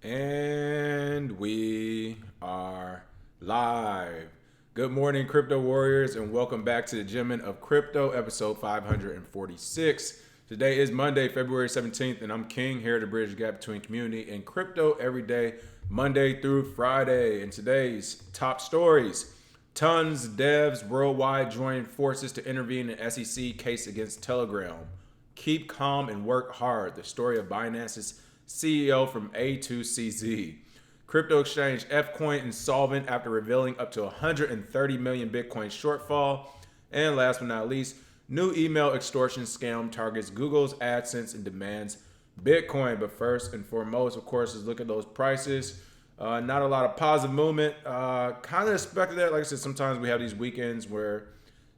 And we are live. Good morning, crypto warriors, and welcome back to the Gemin of Crypto, episode 546. Today is Monday, February 17th, and I'm King, here to bridge the gap between community and crypto every day, Monday through Friday. And today's top stories: tons devs worldwide join forces to intervene in SEC case against Telegram. Keep calm and work hard. The story of Binance's CEO from A2CZ. Crypto exchange Fcoin insolvent after revealing up to 130 million Bitcoin shortfall. And last but not least, new email extortion scam targets Google's AdSense and demands Bitcoin. But first and foremost, of course, is look at those prices. Not a lot of positive movement. Kind of expected that. Like I said, sometimes we have these weekends where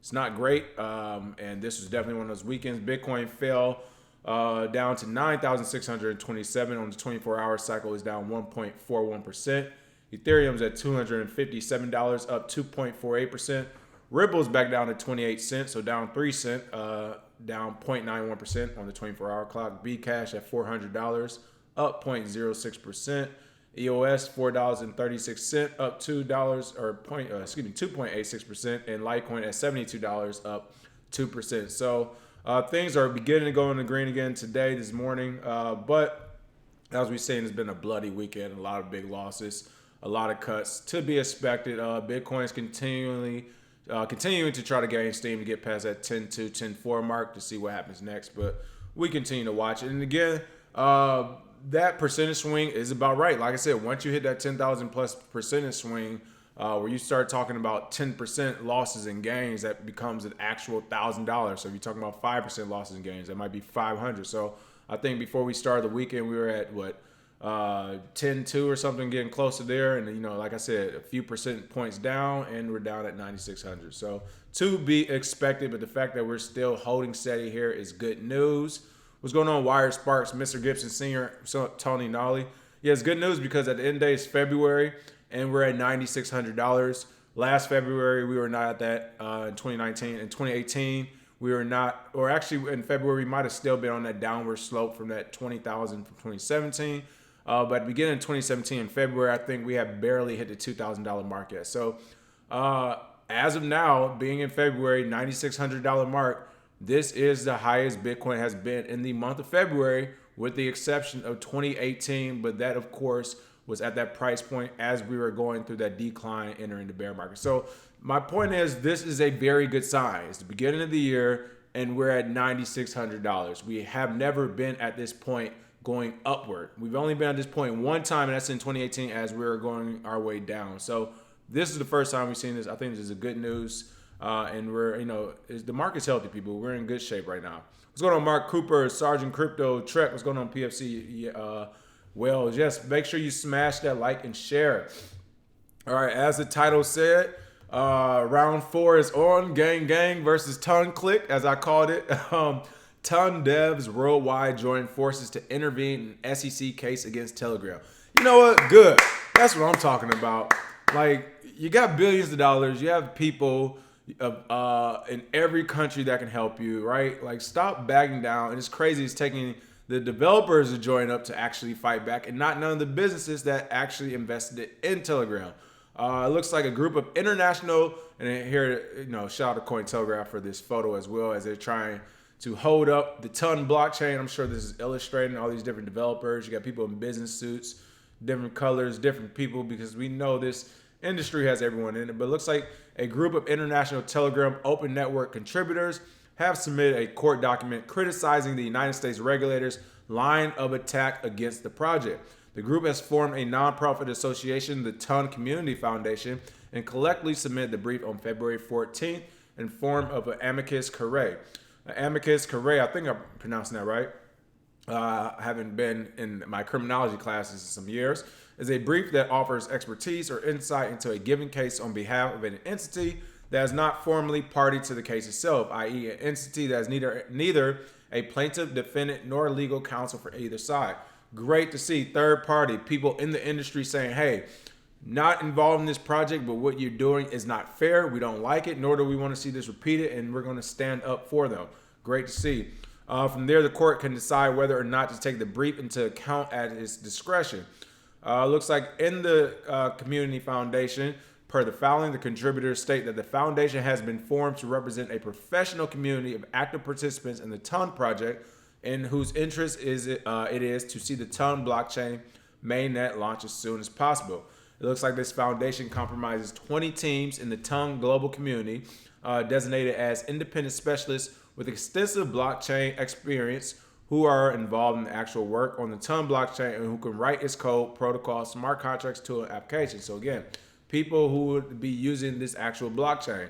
it's not great, and this was definitely one of those weekends. Bitcoin fell down to 9,627 on the 24-hour cycle, is down 1.41%. Ethereum's at $257, up 2.48%. Ripple's back down to 28 cents, so down 3 cents, down 0.91% on the 24-hour clock. Bcash at $400, up 0.06%. EOS $4.36, up $2 or 2.86%, and Litecoin at $72, up 2%. So things are beginning to go in the green again today, this morning. But as we've seen, it's been a bloody weekend, a lot of big losses, a lot of cuts to be expected. Bitcoin's continuing to try to gain steam to get past that 10.2, 10.4 mark to see what happens next. But we continue to watch it. And again, that percentage swing is about right. Like I said, once you hit that 10,000 plus percentage swing, where you start talking about 10% losses and gains, that becomes an actual $1,000. So if you're talking about 5% losses and gains, that might be 500. So I think before we started the weekend, we were at 10.2 or something, getting close to there. And like I said, a few percent points down, and we're down at 9,600. So to be expected, but the fact that we're still holding steady here is good news. What's going on, Wired Sparks, Mr. Gibson Sr., Tony Nolly? Yeah, it's good news because at the end of the day, it's February, and we're at $9,600. Last February, we were not at that in 2019. In 2018, we were not, or actually in February, we might have still been on that downward slope from that 20,000 from 2017. But at the beginning of 2017, in February, I think we have barely hit the $2,000 mark yet. So as of now, being in February, $9,600 mark, this is the highest Bitcoin has been in the month of February, with the exception of 2018. But that, of course, was at that price point as we were going through that decline, entering the bear market. So my point is, this is a very good sign. It's the beginning of the year, and we're at $9,600. We have never been at this point going upward. We've only been at this point one time, and that's in 2018 as we were going our way down. So this is the first time we've seen this. I think this is a good news. And we're, the market's healthy, people. We're in good shape right now. What's going on, Mark Cooper, Sergeant Crypto, Trek? What's going on, PFC? Well, just make sure you smash that like and share. All right, as the title said, round 4 is on. Gang versus Ton Clique, as I called it. Ton devs worldwide join forces to intervene in SEC case against Telegram. You know what? Good. That's what I'm talking about. Like, you got billions of dollars. You have people in every country that can help you, right? Like, stop backing down. And it's crazy. It's taking the developers to join up to actually fight back, and not none of the businesses that actually invested in Telegram. It looks like a group of international, and here, shout out to Cointelegraph for this photo as well, as they're trying to hold up the Ton blockchain. I'm sure this is illustrating all these different developers. You got people in business suits, different colors, different people, because we know this industry has everyone in it. But it looks like a group of international Telegram open network contributors have submitted a court document criticizing the United States regulators' line of attack against the project. The group has formed a nonprofit association, the Ton Community Foundation, and collectively submitted the brief on February 14th in form of an amicus curiae. Amicus curiae, I think I'm pronouncing that right. I haven't been in my criminology classes in some years. Is a brief that offers expertise or insight into a given case on behalf of an entity that is not formally party to the case itself, i.e. an entity that is neither a plaintiff, defendant, nor legal counsel for either side. Great to see third party people in the industry saying, hey, not involved in this project, but what you're doing is not fair. We don't like it, nor do we want to see this repeated, and we're going to stand up for them. Great to see. From there, the court can decide whether or not to take the brief into account at its discretion. Looks like in the community foundation, per the filing, the contributors state that the foundation has been formed to represent a professional community of active participants in the TON project, in whose interest it is to see the TON blockchain mainnet launch as soon as possible. It looks like this foundation comprises 20 teams in the TON global community, designated as independent specialists with extensive blockchain experience who are involved in the actual work on the TON blockchain and who can write its code, protocol, smart contracts, tool, and application. So again, people who would be using this actual blockchain.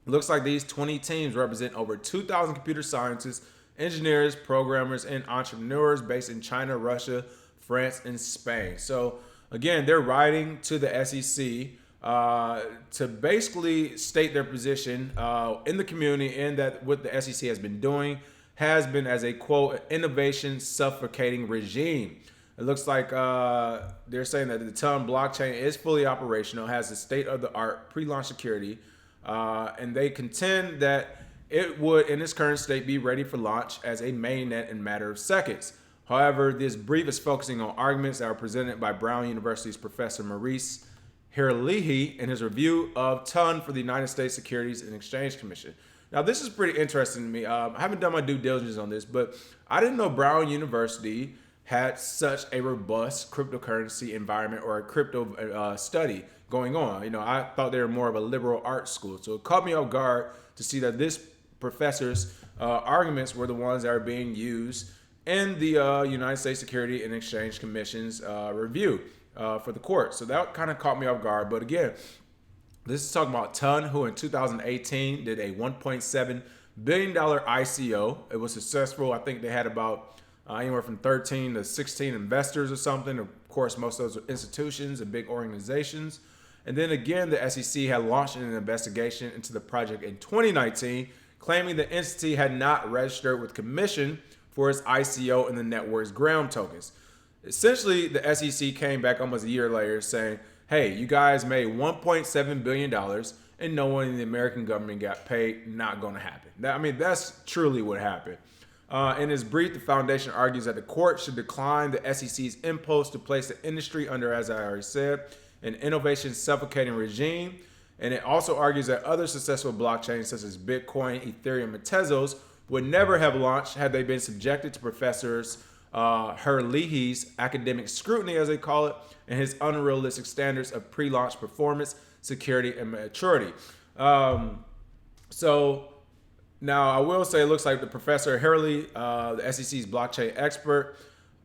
Looks like these 20 teams represent over 2,000 computer scientists, engineers, programmers, and entrepreneurs based in China, Russia, France, and Spain. So again, they're writing to the SEC to basically state their position in the community, and that what the SEC has been doing has been as a, quote, innovation suffocating regime. It looks like they're saying that the TON blockchain is fully operational, has the state-of-the-art pre-launch security, and they contend that it would, in its current state, be ready for launch as a mainnet in a matter of seconds. However, this brief is focusing on arguments that are presented by Brown University's Professor Maurice Herlihy in his review of TON for the United States Securities and Exchange Commission. Now, this is pretty interesting to me. I haven't done my due diligence on this, but I didn't know Brown University had such a robust cryptocurrency environment or a crypto study going on. You know, I thought they were more of a liberal arts school. So it caught me off guard to see that this professor's arguments were the ones that are being used in the United States Security and Exchange Commission's review for the court. So that kind of caught me off guard. But again, this is talking about TON, who in 2018 did a $1.7 billion ICO. It was successful. I think they had about anywhere from 13 to 16 investors or something. Of course, most of those are institutions and big organizations. And then again, the SEC had launched an investigation into the project in 2019, claiming the entity had not registered with Commission for its ICO in the network's ground tokens. Essentially, the SEC came back almost a year later saying, hey, you guys made $1.7 billion and no one in the American government got paid. Not going to happen. That's truly what happened. In his brief, the foundation argues that the court should decline the SEC's impulse to place the industry under, as I already said, an innovation suffocating regime. And it also argues that other successful blockchains such as Bitcoin, Ethereum, and Tezos would never have launched had they been subjected to Professors Herlihy's academic scrutiny, as they call it, and his unrealistic standards of pre-launch performance, security, and maturity. So now I will say it looks like the Professor Herlihy, the SEC's blockchain expert,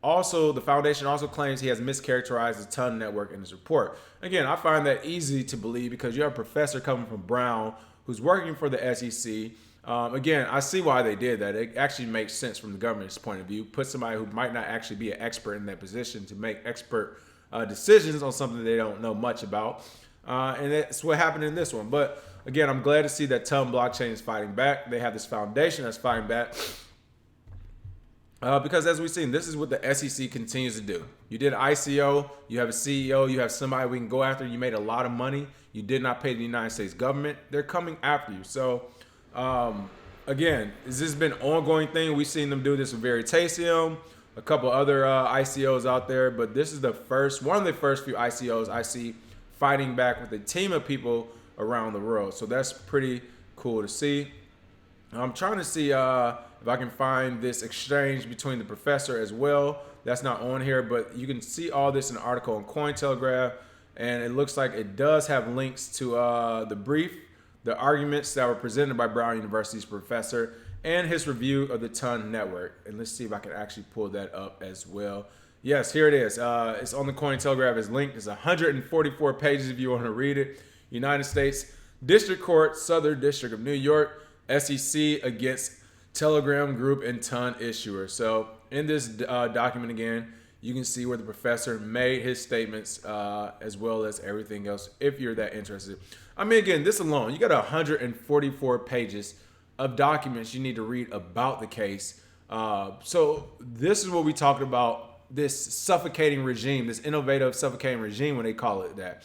also the foundation also claims he has mischaracterized the TON network in his report. Again, I find that easy to believe because you have a professor coming from Brown who's working for the SEC. Again, I see why they did that. It actually makes sense from the government's point of view. Put somebody who might not actually be an expert in that position to make expert decisions on something they don't know much about. And that's what happened in this one. But again, I'm glad to see that TON blockchain is fighting back. They have this foundation that's fighting back. Because as we've seen, this is what the SEC continues to do. You did ICO, you have a CEO, you have somebody we can go after, you made a lot of money, you did not pay the United States government, they're coming after you. So again, this has been an ongoing thing. We've seen them do this with Veritasium, a couple other ICOs out there, but this is one of the first few ICOs I see fighting back with a team of people around the world. So that's pretty cool to see. I'm trying to see if I can find this exchange between the professor as well. That's not on here, but you can see all this in an article on Cointelegraph, and it looks like it does have links to the brief, the arguments that were presented by Brown University's professor, and his review of the TON network. And let's see if I can actually pull that up as well. Yes, here it is. It's on the Cointelegraph. It's linked. It's 144 pages if you want to read it. United States District Court, Southern District of New York, SEC against Telegram Group and TON issuer. So in this document again, you can see where the professor made his statements as well as everything else if you're that interested. Again, this alone, you got 144 pages of documents you need to read about the case. So this is what we talked about, this suffocating regime, this innovative suffocating regime when they call it that.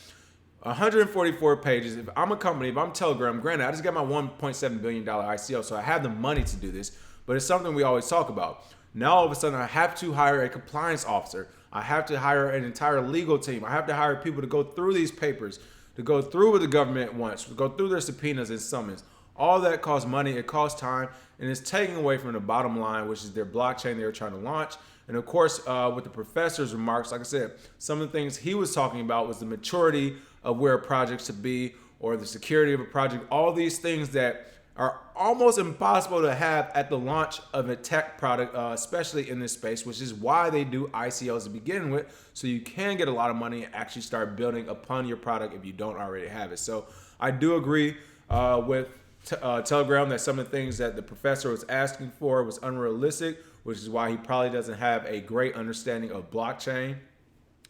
144 pages. If I'm a company, if I'm Telegram, granted, I just got my $1.7 billion ICO, so I have the money to do this, but it's something we always talk about. Now all of a sudden I have to hire a compliance officer. I have to hire an entire legal team. I have to hire people to go through these papers, to go through what the government wants, to go through their subpoenas and summons. All that costs money, it costs time, and it's taking away from the bottom line, which is their blockchain they were trying to launch. And of course, with the professor's remarks, like I said, some of the things he was talking about was the maturity of where a project should be, or the security of a project, all these things that are almost impossible to have at the launch of a tech product, especially in this space, which is why they do ICOs to begin with, so you can get a lot of money and actually start building upon your product if you don't already have it. So I do agree with Telegram that some of the things that the professor was asking for was unrealistic, which is why he probably doesn't have a great understanding of blockchain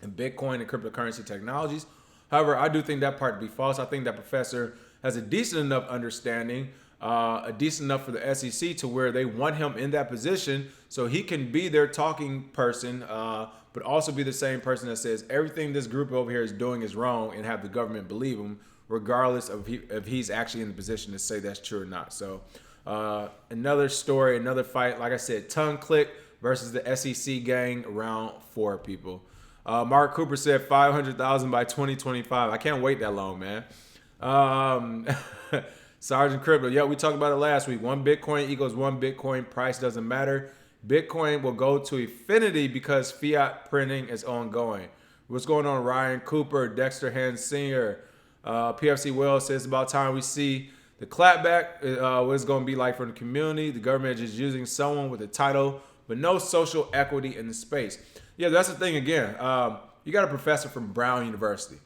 and Bitcoin and cryptocurrency technologies. However, I do think that part to be false. I think that professor has a decent enough understanding, decent enough for the SEC to where they want him in that position so he can be their talking person, but also be the same person that says everything this group over here is doing is wrong and have the government believe him, regardless of if he's actually in the position to say that's true or not. So another story, another fight. Like I said, Clique versus the SEC gang, round 4, people. Mark Cooper said 500,000 by 2025. I can't wait that long, man. Sergeant Crypto. Yeah, we talked about it last week. 1 Bitcoin equals 1 Bitcoin. Price doesn't matter. Bitcoin will go to infinity because fiat printing is ongoing. What's going on, Ryan Cooper, Dexter Hans Sr., PFC Wells says it's about time we see the clapback, what it's going to be like for the community. The government is just using someone with a title, but no social equity in the space. Yeah, that's the thing again. You got a professor from Brown University.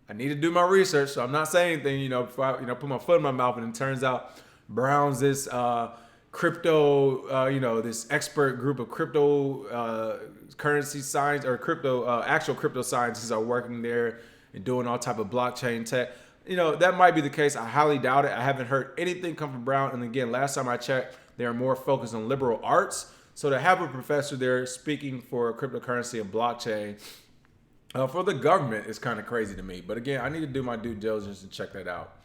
I need to do my research, so I'm not saying anything, before I, put my foot in my mouth, and it turns out Brown's this crypto, this expert group of crypto currency science or actual crypto scientists are working there and doing all type of blockchain tech. That might be the case. I highly doubt it. I haven't heard anything come from Brown. And again, last time I checked, they are more focused on liberal arts. So to have a professor there speaking for cryptocurrency and blockchain for the government is kind of crazy to me. But again, I need to do my due diligence and check that out.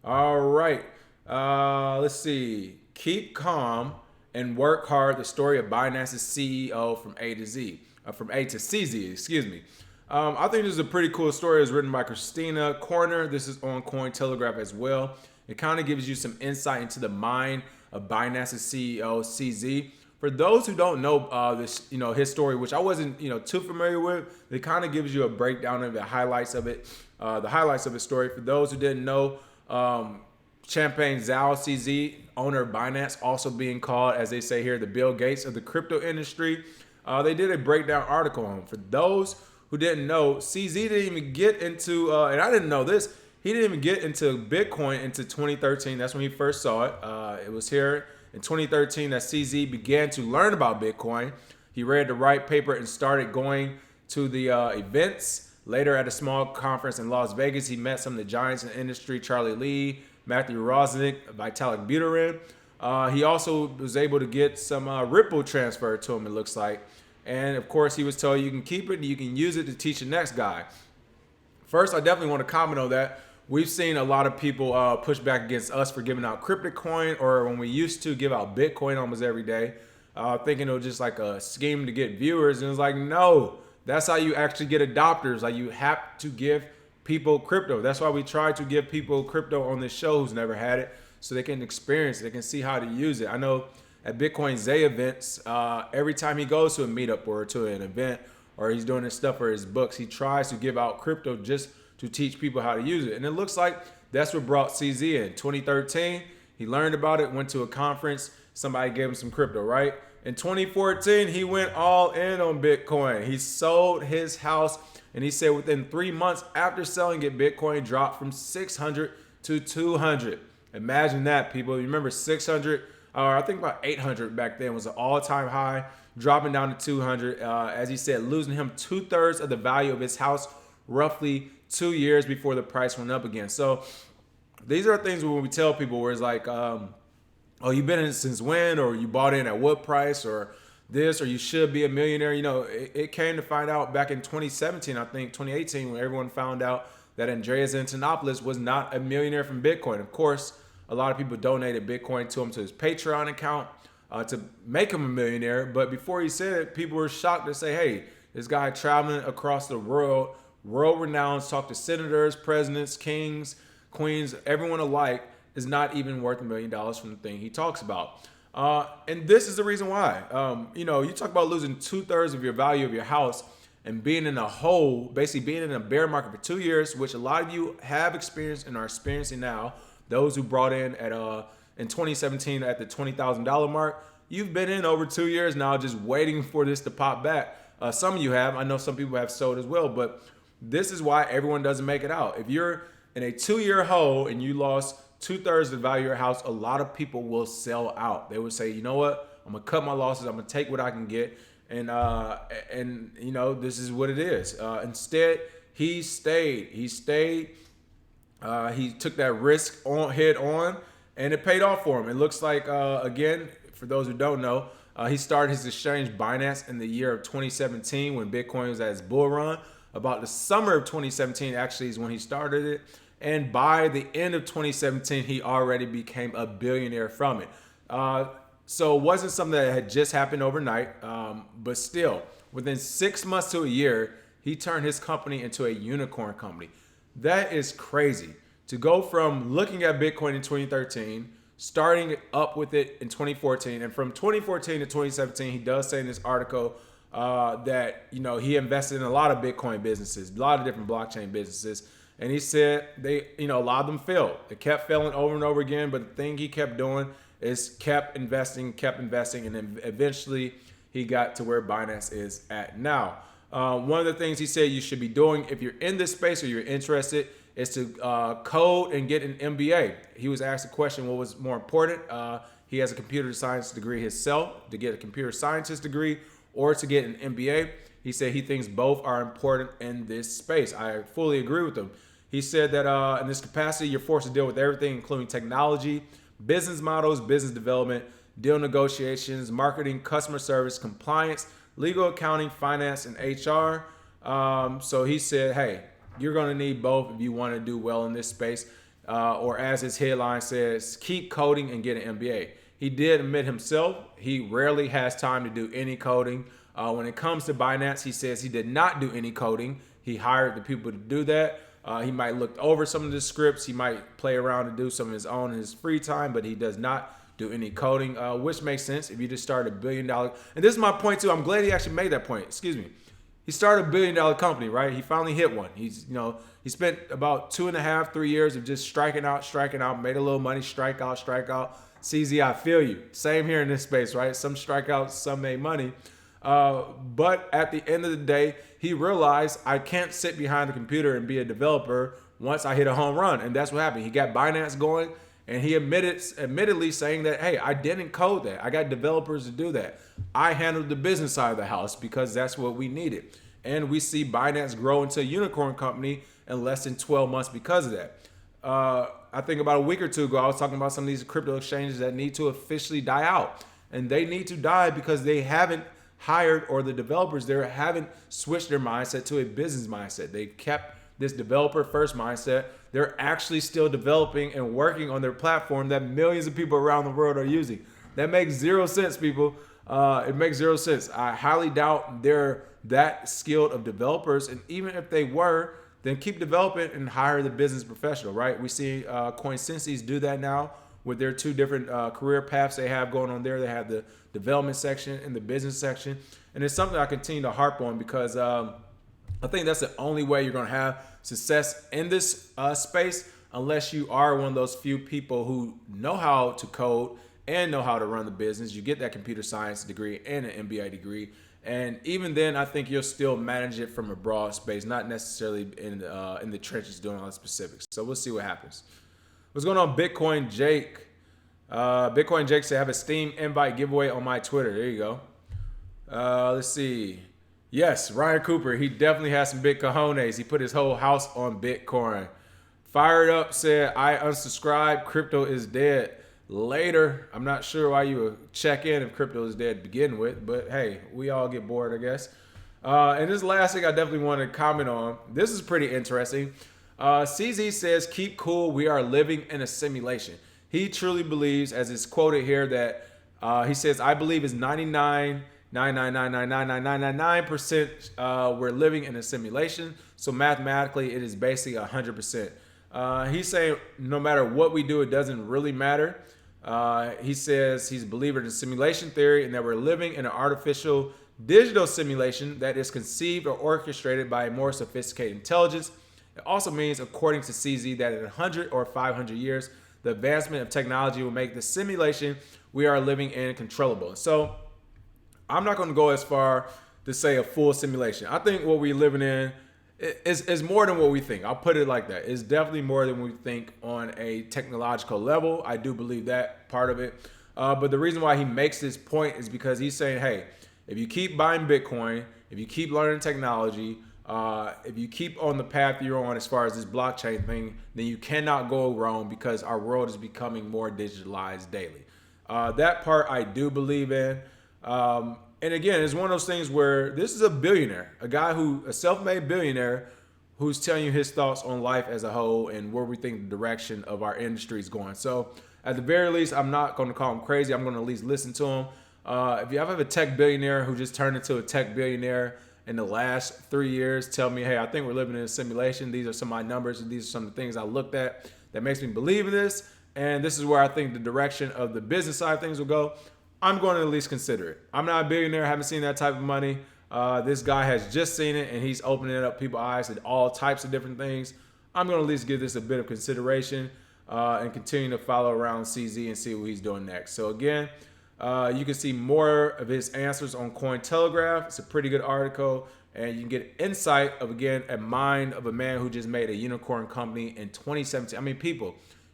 All right. Let's see. Keep calm and work hard. The story of Binance's CEO from A to CZ, excuse me. I think this is a pretty cool story. It was written by Christina Corner. This is on Cointelegraph as well. It kind of gives you some insight into the mind of Binance's CEO, CZ. For those who don't know this, his story, which I wasn't, too familiar with, it kind of gives you a breakdown of the highlights of it, the highlights of his story. For those who didn't know, Champagne Zhao, CZ, owner of Binance, also being called, as they say here, the Bill Gates of the crypto industry. They did a breakdown article on him. For those who didn't know, CZ didn't even get into, and I didn't know this, he didn't even get into Bitcoin into 2013. That's when he first saw it. It was here in 2013 that CZ began to learn about Bitcoin. He read the right paper and started going to the events. Later at a small conference in Las Vegas, he met some of the giants in the industry, Charlie Lee, Matthew Rosnick, Vitalik Buterin. He also was able to get some Ripple transferred to him, it looks like. And of course, he was told you can keep it, you can use it to teach the next guy. First, I definitely want to comment on that. We've seen a lot of people push back against us for giving out CryptoCoin, or when we used to give out Bitcoin almost every day, thinking it was just like a scheme to get viewers. And it's like, no, that's how you actually get adopters. Like, you have to give people crypto. That's why we try to give people crypto on this show who's never had it, so they can experience it, they can see how to use it. I know at Bitcoin Zay events, every time he goes to a meetup or to an event, or he's doing his stuff for his books, he tries to give out crypto just to teach people how to use it. And it looks like that's what brought CZ in. 2013, he learned about it, went to a conference, somebody gave him some crypto, right? In 2014, he went all in on Bitcoin. He sold his house, and he said within 3 months after selling it, Bitcoin dropped from 600 to 200. Imagine that, people. You remember 600, or I think about 800 back then was an all-time high, dropping down to 200. As he said, losing him 2/3 of the value of his house, roughly 2 years before the price went up again. So these are things when we tell people where it's like, oh, you've been in it since when, or you bought in at what price, or this, or you should be a millionaire. It came to find out back in 2017, I think 2018, when everyone found out that Andreas Antonopoulos was not a millionaire from Bitcoin. Of course, a lot of people donated Bitcoin to him to his Patreon account. to make him a millionaire. But before he said it, people were shocked to say, hey, this guy traveling across the world, world renowned, talked to senators, presidents, kings, queens, everyone alike, is not even worth $1 million from the thing he talks about. And this is the reason why. You talk about losing 2/3 of your value of your house and being in a hole, basically being in a bear market for 2 years, which a lot of you have experienced and are experiencing now. Those who brought in in 2017 at the $20,000 mark, you've been in over 2 years now, just waiting for this to pop back. Some of you have. I know some people have sold as well, but this is why everyone doesn't make it out. If you're in a 2-year hole and you lost 2/3 of the value of your house, a lot of people will sell out. They would say, you know what? I'm gonna cut my losses. I'm gonna take what I can get, and this is what it is. Instead, he stayed. He took that risk head on, and it paid off for him. It looks like again, for those who don't know, he started his exchange Binance in the year of 2017 when Bitcoin was at its bull run. About the summer of 2017 actually is when he started it. And by the end of 2017, he already became a billionaire from it. So it wasn't something that had just happened overnight, but still, within 6 months to a year, he turned his company into a unicorn company. That is crazy. To go from looking at Bitcoin in 2013, starting up with it in 2014, and from 2014 to 2017, he does say in this article that he invested in a lot of Bitcoin businesses, a lot of different blockchain businesses. And he said a lot of them failed. They kept failing over and over again. But the thing he kept doing is kept investing. And then eventually he got to where Binance is at now. One of the things he said you should be doing if you're in this space or you're interested is to code and get an MBA. He was asked a question, what was more important? He has a computer science degree himself, to get a computer scientist degree or to get an MBA. He said he thinks both are important in this space. I fully agree with him. He said that in this capacity, you're forced to deal with everything, including technology, business models, business development, deal negotiations, marketing, customer service, compliance, legal, accounting, finance, and HR. So he said, hey, you're going to need both if you want to do well in this space. Or as his headline says, keep coding and get an MBA. He did admit himself, he rarely has time to do any coding. When it comes to Binance, he says he did not do any coding. He hired the people to do that. He might look over some of the scripts. He might play around and do some of his own in his free time, but he does not do any coding, which makes sense if you just start $1 billion. And this is my point too. I'm glad he actually made that point. Excuse me. He started $1 billion company, right? He finally hit one. He spent about 2.5, 3 years of just striking out, made a little money, strike out. CZ, I feel you. Same here in this space, right? Some strikeouts, some made money. But at the end of the day, he realized I can't sit behind the computer and be a developer once I hit a home run. And that's what happened. He got Binance going, and he admittedly saying that, hey, I didn't code that. I got developers to do that. I handled the business side of the house because that's what we needed. And we see Binance grow into a unicorn company in less than 12 months because of that. I think about a week or two ago, I was talking about some of these crypto exchanges that need to officially die out. And they need to die because they haven't hired, or the developers there haven't switched their mindset to a business mindset. They've kept this developer first mindset. They're actually still developing and working on their platform that millions of people around the world are using. That makes zero sense, people. It makes zero sense. I highly doubt they're that skilled of developers. And even if they were, then keep developing and hire the business professional, right? We see currencies do that now with their 2 different career paths they have going on there. They have the development section and the business section. And it's something I continue to harp on because I think that's the only way you're going to have success in this space, unless you are one of those few people who know how to code and know how to run the business. You get that computer science degree and an MBA degree. And even then, I think you'll still manage it from a broad space, not necessarily in the trenches doing all the specifics. So we'll see what happens. What's going on, Bitcoin Jake? Bitcoin Jake said, I have a Steam invite giveaway on my Twitter. There you go. Let's see. Yes, Ryan Cooper. He definitely has some big cojones. He put his whole house on Bitcoin. Fired Up said, I unsubscribed. Crypto is dead. Later. I'm not sure why you would check in if crypto is dead to begin with, but hey, we all get bored, I guess. And this last thing I definitely want to comment on. This is pretty interesting. CZ says, keep cool. We are living in a simulation. He truly believes, as is quoted here, that He says, I believe is 99.999999999% we're living in a simulation. So mathematically, it is basically 100%. He's saying no matter what we do, it doesn't really matter. He says he's a believer in simulation theory and that we're living in an artificial digital simulation that is conceived or orchestrated by a more sophisticated intelligence. It also means, according to CZ, that in 100 or 500 years, the advancement of technology will make the simulation we are living in controllable. So I'm not going to go as far to say a full simulation. I think what we're living in is more than what we think. I'll put it like that. It's definitely more than we think on a technological level. I do believe that part of it. But the reason why he makes this point is because he's saying, hey, if you keep buying Bitcoin, if you keep learning technology, if you keep on the path you're on as far as this blockchain thing, then you cannot go wrong because our world is becoming more digitalized daily. That part I do believe in. And again, it's one of those things where this is a billionaire, a self-made billionaire who's telling you his thoughts on life as a whole and where we think the direction of our industry is going. So at the very least, I'm not going to call him crazy. I'm going to at least listen to him. If you have a tech billionaire who just turned into a tech billionaire in the last 3 years, tell me, hey, I think we're living in a simulation. These are some of my numbers and these are some of the things I looked at that makes me believe in this. And this is where I think the direction of the business side of things will go. I'm going to at least consider it. I'm not a billionaire. I haven't seen that type of money. This guy has just seen it, and he's opening up people's eyes to all types of different things. I'm going to at least give this a bit of consideration and continue to follow around CZ and see what he's doing next. So again, you can see more of his answers on Cointelegraph. It's a pretty good article, and you can get insight of, again, a mind of a man who just made a unicorn company in 2017. I mean, people,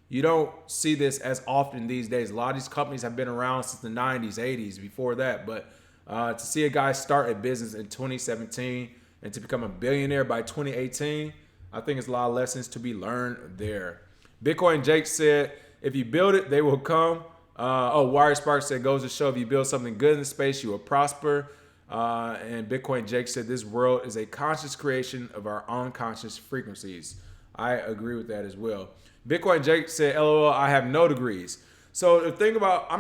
you don't see this as often these days. A lot of these companies have been around since the 90s, 80s, before that. But to see a guy start a business in 2017 and to become a billionaire by 2018, I think it's a lot of lessons to be learned there. Bitcoin Jake said, if you build it, they will come. Wire Spark said, goes to show if you build something good in the space, you will prosper. And Bitcoin Jake said, this world is a conscious creation of our unconscious frequencies. I agree with that as well. Bitcoin Jake said, LOL, I have no degrees. So the thing about,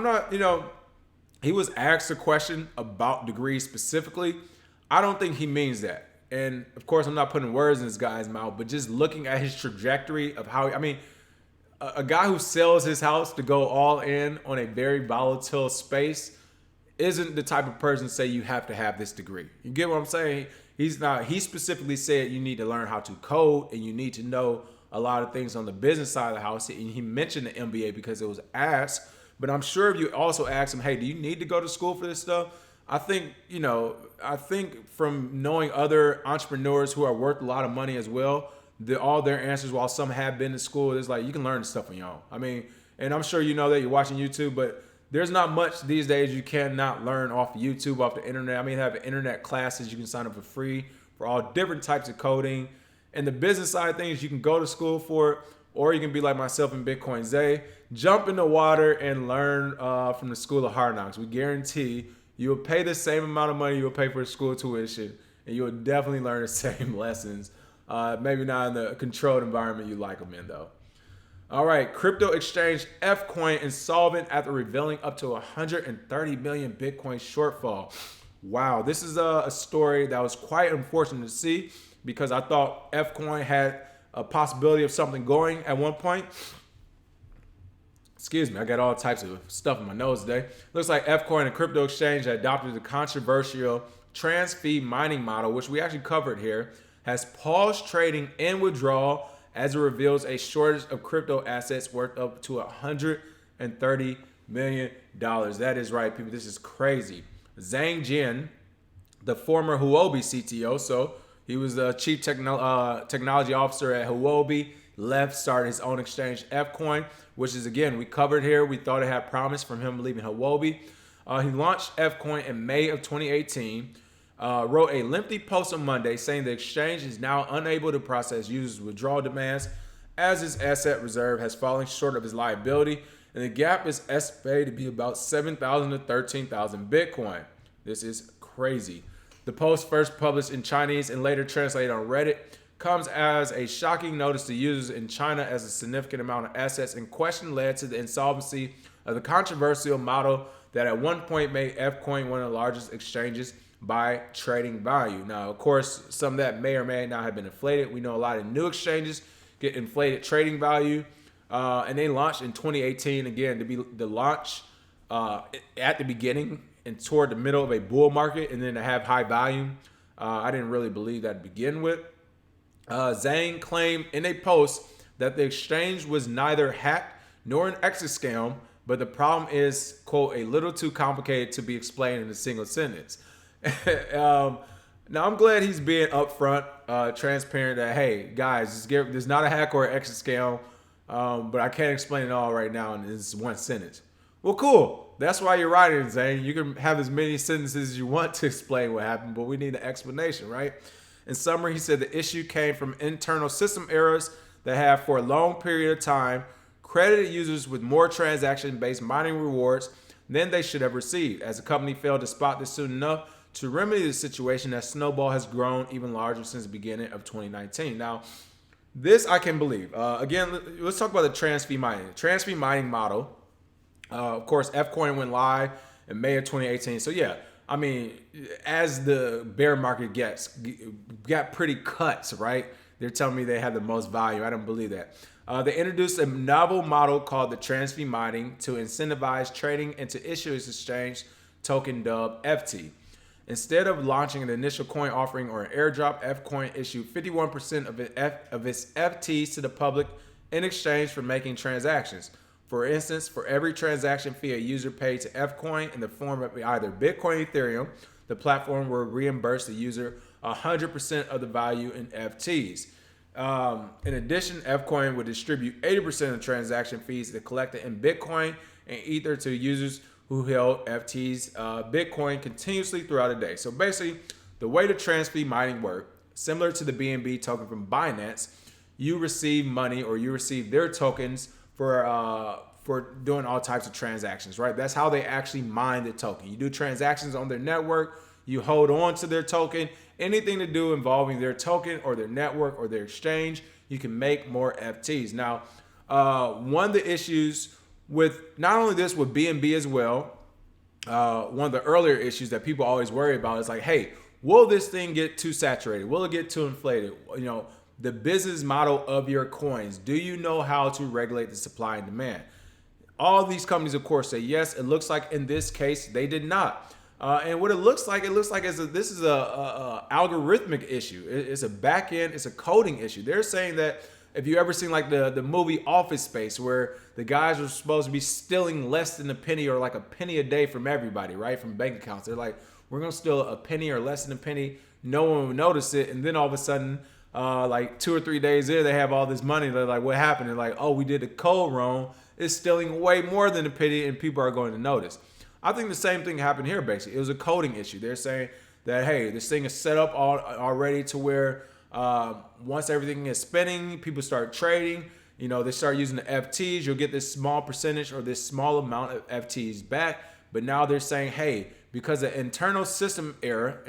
he was asked a question about degrees specifically. I don't think he means that. And of course, I'm not putting words in this guy's mouth, but just looking at his trajectory of how, a guy who sells his house to go all in on a very volatile space isn't the type of person to say you have to have this degree. You get what I'm saying? He's not. He specifically said you need to learn how to code and you need to know a lot of things on the business side of the house. And he mentioned the MBA because it was asked. But I'm sure if you also ask him, hey, do you need to go to school for this stuff? I think from knowing other entrepreneurs who are worth a lot of money as well, all their answers, while some have been to school, is like, you can learn this stuff on your own. And I'm sure you know that you're watching YouTube, but there's not much these days you cannot learn off of YouTube, off the internet. They have internet classes you can sign up for free for all different types of coding. And the business side of things, you can go to school for it, or you can be like myself and Bitcoin Zay, jump in the water and learn from the School of Hard Knocks. We guarantee you will pay the same amount of money you will pay for school tuition, and you will definitely learn the same lessons. Maybe not in the controlled environment you like them in, though. All right, crypto exchange Fcoin insolvent after revealing up to 130 million Bitcoin shortfall. Wow, this is a story that was quite unfortunate to see because I thought Fcoin had a possibility of something going at one point. Excuse me, I got all types of stuff in my nose today. Looks like Fcoin, a crypto exchange that adopted the controversial trans-fee mining model, which we actually covered here, has paused trading and withdrawal as it reveals a shortage of crypto assets worth up to $130 million. That is right, people. This is crazy. Zhang Jian, the former Huobi CTO, so he was the chief technology officer at Huobi, left, started his own exchange, Fcoin, which is, again, we covered here. We thought it had promise from him leaving Huobi. He launched Fcoin in May of 2018. Wrote a lengthy post on Monday saying the exchange is now unable to process users' withdrawal demands as his asset reserve has fallen short of his liability, and the gap is estimated to be about 7,000 to 13,000 Bitcoin. This is crazy. The post, first published in Chinese and later translated on Reddit, comes as a shocking notice to users in China as a significant amount of assets in question led to the insolvency of the controversial model that at one point made Fcoin one of the largest exchanges by trading value. Now, of course, some of that may or may not have been inflated. We know a lot of new exchanges get inflated trading value, and they launched in 2018 again to be the launch at the beginning and toward the middle of a bull market, and then to have high volume. I didn't really believe that to begin with. Zhang claimed in a post that the exchange was neither hacked nor an exit scam, but the problem is, quote, a little too complicated to be explained in a single sentence. Now, I'm glad he's being upfront, transparent that, hey, guys, there's not a hack or an exit scam, but I can't explain it all right now in this one sentence. Well, cool. That's why you're writing, Zane. You can have as many sentences as you want to explain what happened, but we need an explanation, right? In summary, he said the issue came from internal system errors that have, for a long period of time, credited users with more transaction-based mining rewards than they should have received. As the company failed to spot this soon enough to remedy the situation, that snowball has grown even larger since the beginning of 2019. Now, this I can believe. Again, let's talk about the trans fee mining. The trans fee mining model, of course, Fcoin went live in May of 2018. So yeah, I mean, as the bear market got pretty cuts, right? They're telling me they have the most value. I don't believe that. They introduced a novel model called the trans fee mining to incentivize trading into issuers exchange token dubbed FT. Instead of launching an initial coin offering or an airdrop, Fcoin issued 51% of its FTs to the public in exchange for making transactions. For instance, for every transaction fee a user paid to Fcoin in the form of either Bitcoin or Ethereum, the platform will reimburse the user 100% of the value in FTs. In addition, Fcoin would distribute 80% of transaction fees that collected in Bitcoin and Ether to users who held FTs Bitcoin continuously throughout the day. So basically, the way the trans fee mining worked, similar to the BNB token from Binance, you receive money or you receive their tokens for doing all types of transactions, right? That's how they actually mine the token. You do transactions on their network, you hold on to their token, anything to do involving their token or their network or their exchange, you can make more FTs. Now, one of the issues with not only this, with BNB as well, one of the earlier issues that people always worry about is like, hey, will this thing get too saturated? Will it get too inflated? You know, the business model of your coins. Do you know how to regulate the supply and demand? All these companies, of course, say yes. It looks like in this case, they did this is a algorithmic issue. It's a back end, it's a coding issue. They're saying that if you ever seen like the movie Office Space, where the guys are supposed to be stealing less than a penny or like a penny a day from everybody, right? From bank accounts. They're like, we're going to steal a penny or less than a penny. No one will notice it. And then all of a sudden, like 2 or 3 days there, they have all this money. They're like, what happened? They're like, oh, we did the code wrong. It's stealing way more than a penny and people are going to notice. I think the same thing happened here, basically. It was a coding issue. They're saying that, hey, this thing is set up already to where once everything is spinning, people start trading. You know, they start using the FTs. You'll get this small percentage or this small amount of FTs back. But now they're saying, hey, because of internal system error,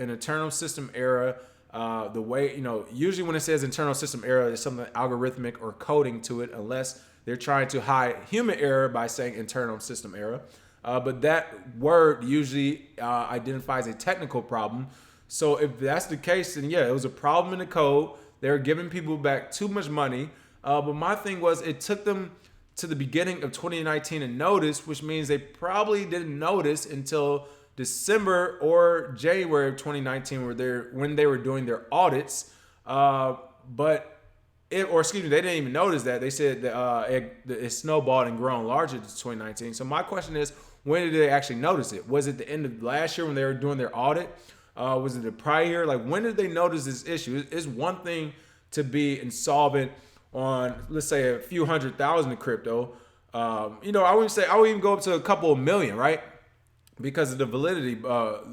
the way, you know, usually when it says internal system error, there's something algorithmic or coding to it, unless they're trying to hide human error by saying internal system error. But that word usually identifies a technical problem. So if that's the case, then yeah, it was a problem in the code. They're giving people back too much money. But my thing was, it took them to the beginning of 2019 to notice, which means they probably didn't notice until December or January of 2019, when they were doing their audits. They didn't even notice that. They said that it snowballed and grown larger to 2019. So my question is, when did they actually notice it? Was it the end of last year when they were doing their audit? Was it the prior year? Like, when did they notice this issue? It's one thing to be insolvent on, let's say, a few 100,000 in crypto. I wouldn't even go up to a couple of million, right? Because of the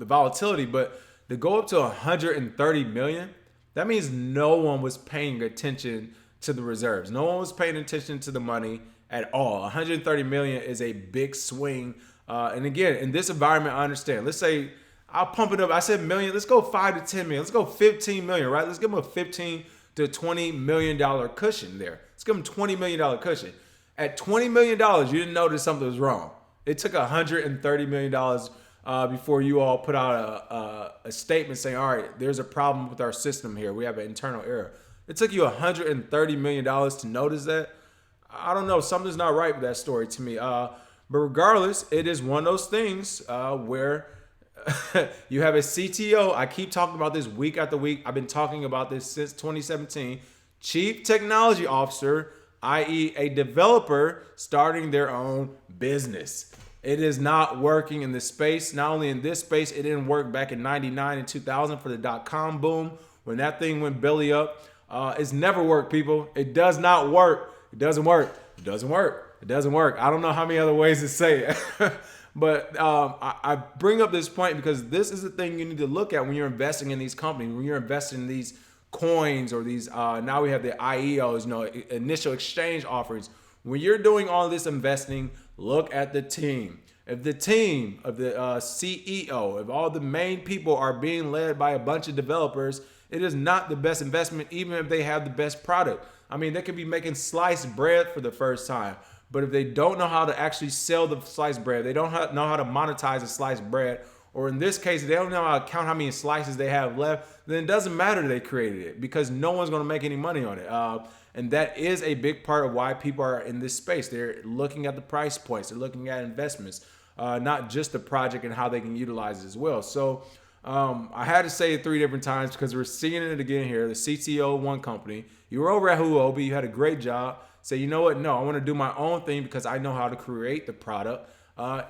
volatility. But to go up to 130 million, that means no one was paying attention to the reserves. No one was paying attention to the money at all. 130 million is a big swing. And again, in this environment, I understand. Let's say I'll pump it up. I said million. Let's go 5 to 10 million. Let's go 15 million, right? Let's give them a 15 to $20 million cushion there. Let's give them $20 million cushion. At $20 million, you didn't notice something was wrong. It took $130 million before you all put out a statement saying, all right, there's a problem with our system here. We have an internal error. It took you $130 million to notice that. I don't know. Something's not right with that story to me. But regardless, it is one of those things where you have a CTO. I keep talking about this week after week. I've been talking about this since 2017. Chief Technology Officer, i.e. a developer starting their own business. It is not working in this space. Not only in this space, it didn't work back in 99 and 2000 for the .com boom. When that thing went belly up, it's never worked, people. It does not work. It doesn't work. It doesn't work. It doesn't work. I don't know how many other ways to say it. But I bring up this point because this is the thing you need to look at when you're investing in these companies, when you're investing in these coins or these, now we have the IEOs, initial exchange offerings. When you're doing all this investing, look at the team. If the team of the CEO, if all the main people are being led by a bunch of developers, it is not the best investment, even if they have the best product. I mean, they could be making sliced bread for the first time, but if they don't know how to actually sell the sliced bread, they don't know how to monetize the sliced bread, or in this case, they don't know how to count how many slices they have left, then it doesn't matter they created it because no one's going to make any money on it. And that is a big part of why people are in this space. They're looking at the price points. They're looking at investments, not just the project and how they can utilize it as well. So I had to say it 3 different times because we're seeing it again here. The CTO of one company, you were over at Huobi, you had a great job. Say, you know what? No, I want to do my own thing because I know how to create the product.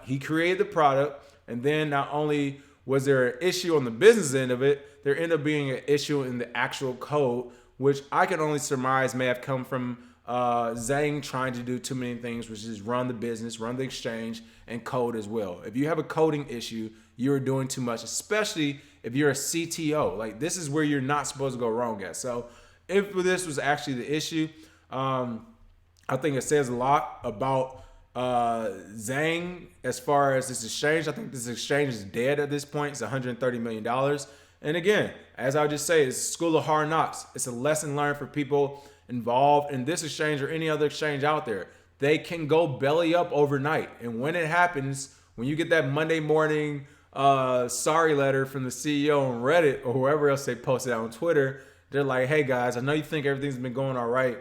He created the product. And then not only was there an issue on the business end of it, there ended up being an issue in the actual code, which I can only surmise may have come from Zhang trying to do too many things, which is run the business, run the exchange, and code as well. If you have a coding issue, you're doing too much, especially if you're a CTO. Like, this is where you're not supposed to go wrong at. So if this was actually the issue, I think it says a lot about Zhang as far as this exchange. I think this exchange is dead at this point. It's $130 million. And again, as I just say, it's a school of hard knocks. It's a lesson learned for people involved in this exchange or any other exchange out there. They can go belly up overnight. And when it happens, when you get that Monday morning sorry letter from the CEO on Reddit or whoever else they posted out on Twitter, they're like, hey guys, I know you think everything's been going all right,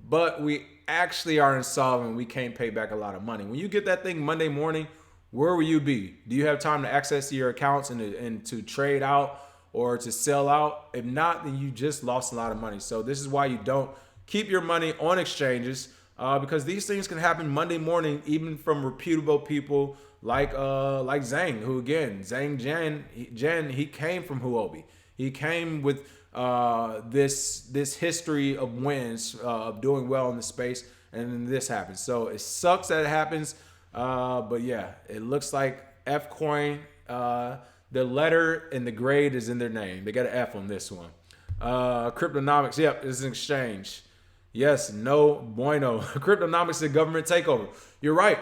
but we actually are insolvent. We can't pay back a lot of money. When you get that thing Monday morning, where will you be? Do you have time to access your accounts and to trade out or to sell out? If not, then you just lost a lot of money. So this is why you don't keep your money on exchanges because these things can happen Monday morning, even from reputable people like Zhang, who again, Zhang Jen, he came from Huobi. He came with this history of wins, of doing well in the space, and then this happens. So it sucks that it happens, but yeah, it looks like F coin. The letter and the grade is in their name. They got an F on this one. Cryptonomics, yep, it's an exchange. Yes, no bueno. Cryptonomics is a government takeover. You're right.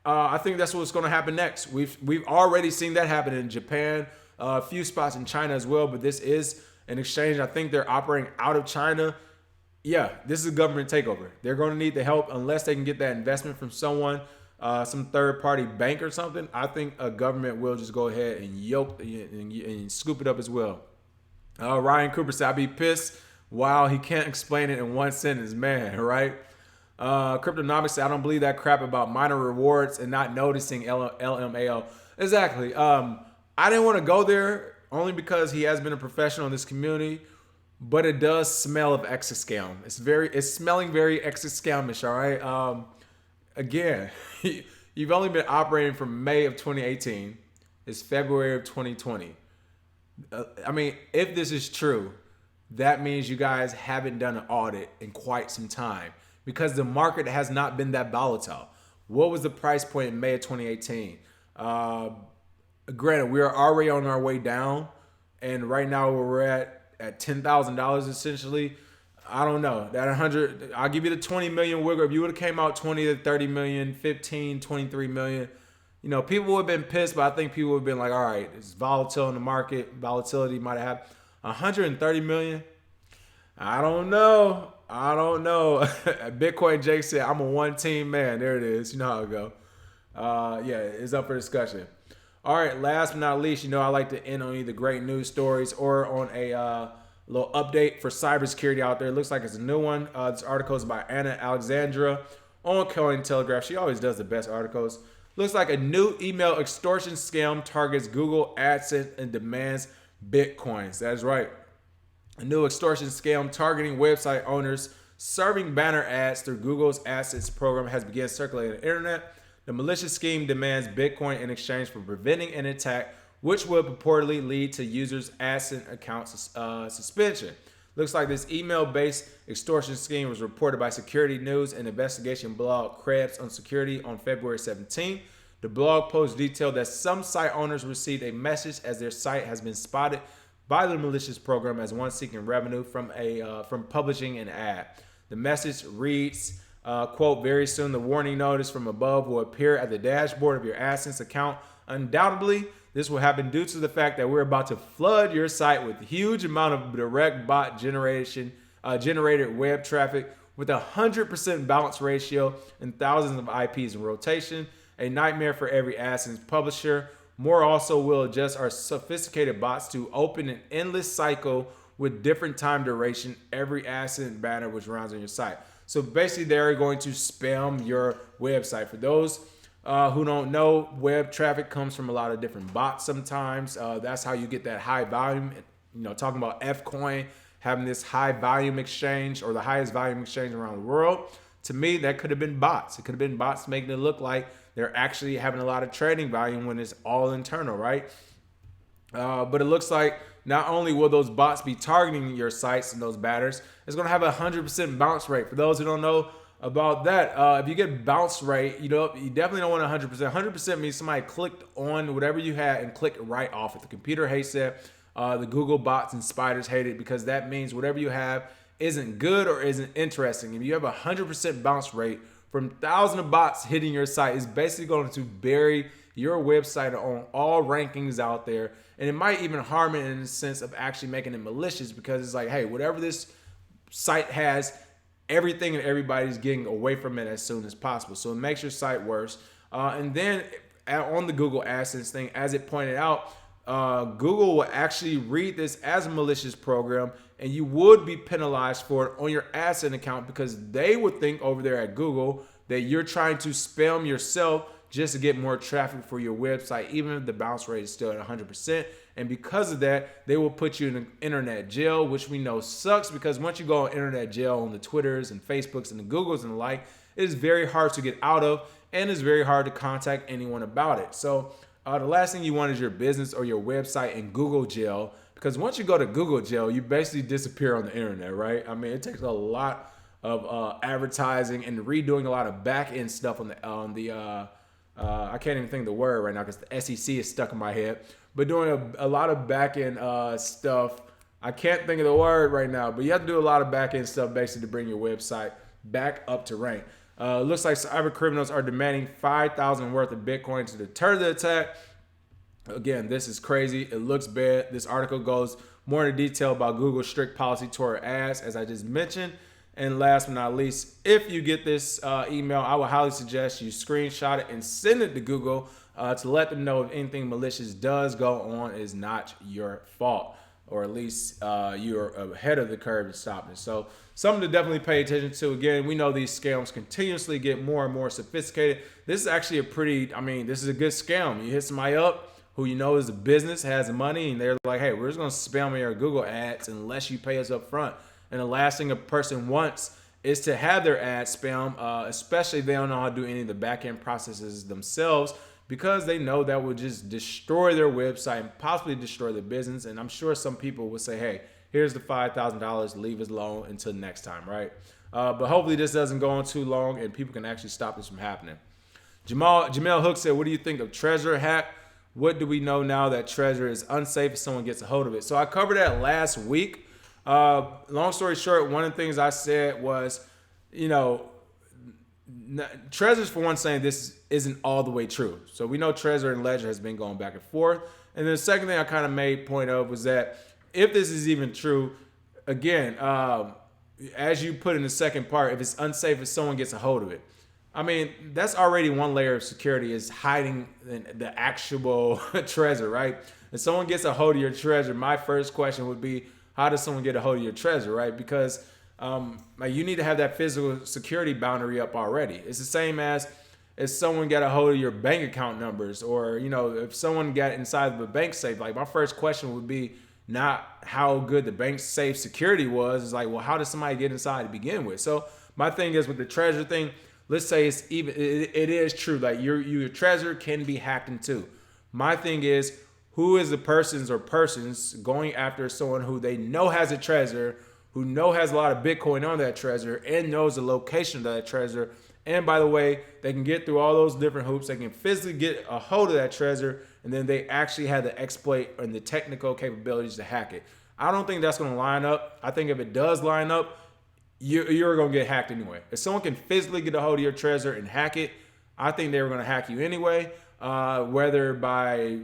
I think that's what's going to happen next. We've already seen that happen in Japan, a few spots in China as well, but this is an exchange. I think they're operating out of China. Yeah, this is a government takeover. They're going to need the help unless they can get that investment from someone, some third-party bank or something. I think a government will just go ahead and yoke and scoop it up as well. Ryan Cooper said, I'd be pissed. Wow, he can't explain it in one sentence, man, right? Cryptonomics said, I don't believe that crap about minor rewards and not noticing LMAO. Exactly. I didn't want to go there only because he has been a professional in this community, but it does smell of exit scam. It's smelling very exit scamish, all right? Again, you've only been operating from May of 2018. It's February of 2020. I mean, if this is true, that means you guys haven't done an audit in quite some time because the market has not been that volatile. What was the price point in May of 2018? Granted, we are already on our way down, and right now we're at $10,000 essentially. I don't know. That 100, I'll give you the 20 million wiggle. If you would have came out 20 to 30 million, 15, 23 million, people would have been pissed, but I think people would have been like, all right, it's volatile in the market. Volatility might have happened. 130 million? I don't know. Bitcoin Jake said, I'm a one-team man. There it is. You know how it go. Yeah, it's up for discussion. All right, last but not least, I like to end on either great news stories or on a little update for cybersecurity out there. It looks like it's a new one. This article is by Anna Alexandra on Cointelegraph. She always does the best articles. Looks like a new email extortion scam targets Google AdSense and demands Bitcoins. That is right. A new extortion scam targeting website owners serving banner ads through Google's AdSense program has begun circulating on the internet. The malicious scheme demands Bitcoin in exchange for preventing an attack, which would purportedly lead to users' AdSense account suspension. Looks like this email-based extortion scheme was reported by Security News and investigation blog KRBE on Security on February 17th. The blog post detailed that some site owners received a message as their site has been spotted by the malicious program as one seeking revenue from publishing an ad. The message reads, quote, very soon the warning notice from above will appear at the dashboard of your AdSense account. Undoubtedly, this will happen due to the fact that we're about to flood your site with a huge amount of direct bot generated web traffic with 100% bounce ratio and thousands of IPs in rotation. A nightmare for every AdSense publisher. More also will adjust our sophisticated bots to open an endless cycle with different time duration every AdSense banner which runs on your site. So basically they're going to spam your website. For those who don't know, web traffic comes from a lot of different bots sometimes. That's how you get that high volume. Talking about Fcoin having this high volume exchange or the highest volume exchange around the world. To me, that could have been bots. It could have been bots making it look like they're actually having a lot of trading volume when it's all internal, right? But it looks like not only will those bots be targeting your sites and those batters, it's going to have a 100% bounce rate. For those who don't know about that, if you get bounce rate, you definitely don't want 100%. 100% means somebody clicked on whatever you had and clicked right off it. The computer hates it. The Google bots and spiders hate it because that means whatever you have isn't good or isn't interesting. If you have a 100% bounce rate from thousands of bots hitting your site, it's basically going to bury your website on all rankings out there. And it might even harm it in the sense of actually making it malicious because it's like, hey, whatever this site has, everything and everybody's getting away from it as soon as possible. So it makes your site worse. And then on the Google AdSense thing, as it pointed out, Google will actually read this as a malicious program and you would be penalized for it on your AdSense account because they would think over there at Google that you're trying to spam yourself just to get more traffic for your website, even if the bounce rate is still at 100%. And because of that, they will put you in an internet jail, which we know sucks because once you go on internet jail on the Twitters and Facebooks and the Googles and the like, it is very hard to get out of and it's very hard to contact anyone about it. So the last thing you want is your business or your website in Google jail because once you go to Google jail, you basically disappear on the internet, right? I mean, it takes a lot of advertising and redoing a lot of back-end stuff on the I can't even think of the word right now because the SEC is stuck in my head. But doing a lot of back-end stuff, I can't think of the word right now, but you have to do a lot of back-end stuff basically to bring your website back up to rank. Looks like cyber criminals are demanding 5,000 worth of Bitcoin to deter the attack. Again, this is crazy. It looks bad. This article goes more into detail about Google's strict policy toward ads, as I just mentioned. And last but not least, if you get this email, I would highly suggest you screenshot it and send it to Google to let them know if anything malicious does go on is not your fault, or at least you're ahead of the curve to stop it. So something to definitely pay attention to. Again, we know these scams continuously get more and more sophisticated. This is actually this is a good scam. You hit somebody up who you know is a business, has money, and they're like, hey, we're just going to spam your Google ads unless you pay us up front. And the last thing a person wants is to have their ads spam, especially if they don't know how to do any of the back-end processes themselves because they know that will just destroy their website and possibly destroy their business. And I'm sure some people will say, hey, here's the $5,000, leave us alone until next time, right? But hopefully this doesn't go on too long and people can actually stop this from happening. Jamel Hook said, what do you think of Trezor hack? What do we know now that Trezor is unsafe if someone gets a hold of it? So I covered that last week. Long story short, one of the things I said was, Trezor's for one saying this isn't all the way true. So we know Trezor and Ledger has been going back and forth. And then the second thing I kind of made point of was that if this is even true, again, as you put in the second part, if it's unsafe if someone gets a hold of it, I mean, that's already one layer of security, is hiding the actual treasure, right? If someone gets a hold of your treasure, my first question would be, how does someone get a hold of your treasure, right? Because like, you need to have that physical security boundary up already. It's the same as if someone got a hold of your bank account numbers, or, you know, if someone got inside of a bank safe. Like, my first question would be not how good the bank safe security was. It's like, well, how did somebody get inside to begin with? So my thing is, with the treasure thing, let's say it is true, like your treasure can be hacked into. My thing is, who is the persons going after someone who they know has a treasure, who know has a lot of Bitcoin on that treasure, and knows the location of that treasure. And by the way, they can get through all those different hoops. They can physically get a hold of that treasure, and then they actually have the exploit and the technical capabilities to hack it. I don't think that's going to line up. I think if it does line up, you're going to get hacked anyway. If someone can physically get a hold of your treasure and hack it, I think they were going to hack you anyway, whether by,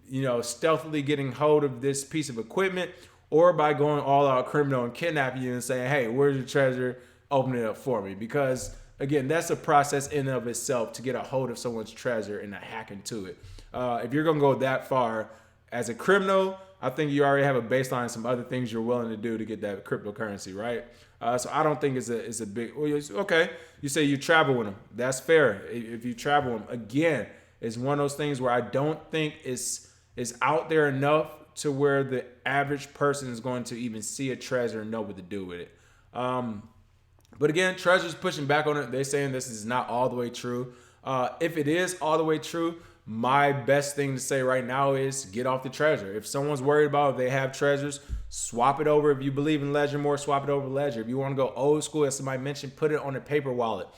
you know, stealthily getting hold of this piece of equipment, or by going all out criminal and kidnapping you and saying, hey, where's your treasure? Open it up for me. Because, again, that's a process in and of itself to get a hold of someone's treasure and to hack into it. If you're going to go that far as a criminal, I think you already have a baseline of some other things you're willing to do to get that cryptocurrency, right? So I don't think it's a big, okay, you say you travel with them. That's fair. If you travel with them, again, it's one of those things where I don't think it's out there enough to where the average person is going to even see a treasure and know what to do with it. But again, Treasure's pushing back on it. They're saying this is not all the way true. If it is all the way true, my best thing to say right now is get off the treasure. If someone's worried about if they have treasures, swap it over. If you believe in Ledger more, swap it over to Ledger. If you want to go old school, as somebody mentioned, put it on a paper wallet.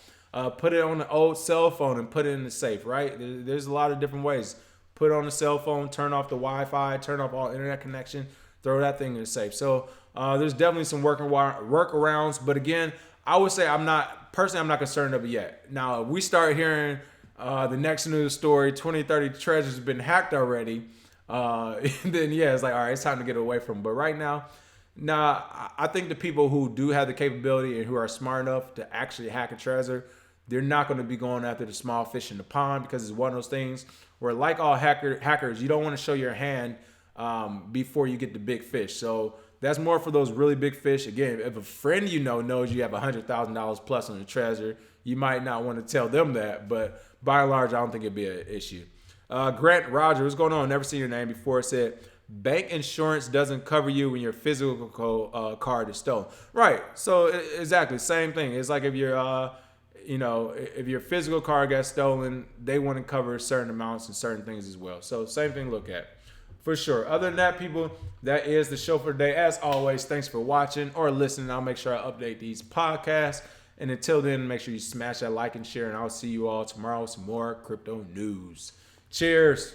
Put it on the old cell phone and put it in the safe, right? There's a lot of different ways. Put it on the cell phone, turn off the Wi-Fi, turn off all internet connection, throw that thing in the safe. So there's definitely some workarounds. But again, I would say I'm not concerned of it yet. Now, if we start hearing the next news story, 2030 treasures have been hacked already, then yeah, it's like, all right, it's time to get away from them. But right now, nah, I think the people who do have the capability and who are smart enough to actually hack a treasure, they're not going to be going after the small fish in the pond, because it's one of those things where, like all hackers, you don't want to show your hand before you get the big fish. So that's more for those really big fish. Again, if a friend you know knows you have $100,000 plus on the treasure, you might not want to tell them that. But by and large, I don't think it'd be an issue. Grant Roger, what's going on? Never seen your name before. Said, bank insurance doesn't cover you when your physical card is stolen. Right. So exactly, same thing. It's like if you're if your physical card gets stolen, they want to cover certain amounts and certain things as well. So same thing to look at, for sure. Other than that, people, that is the show for today. As always, thanks for watching or listening. I'll make sure I update these podcasts. And until then, make sure you smash that like and share. And I'll see you all tomorrow with some more crypto news. Cheers.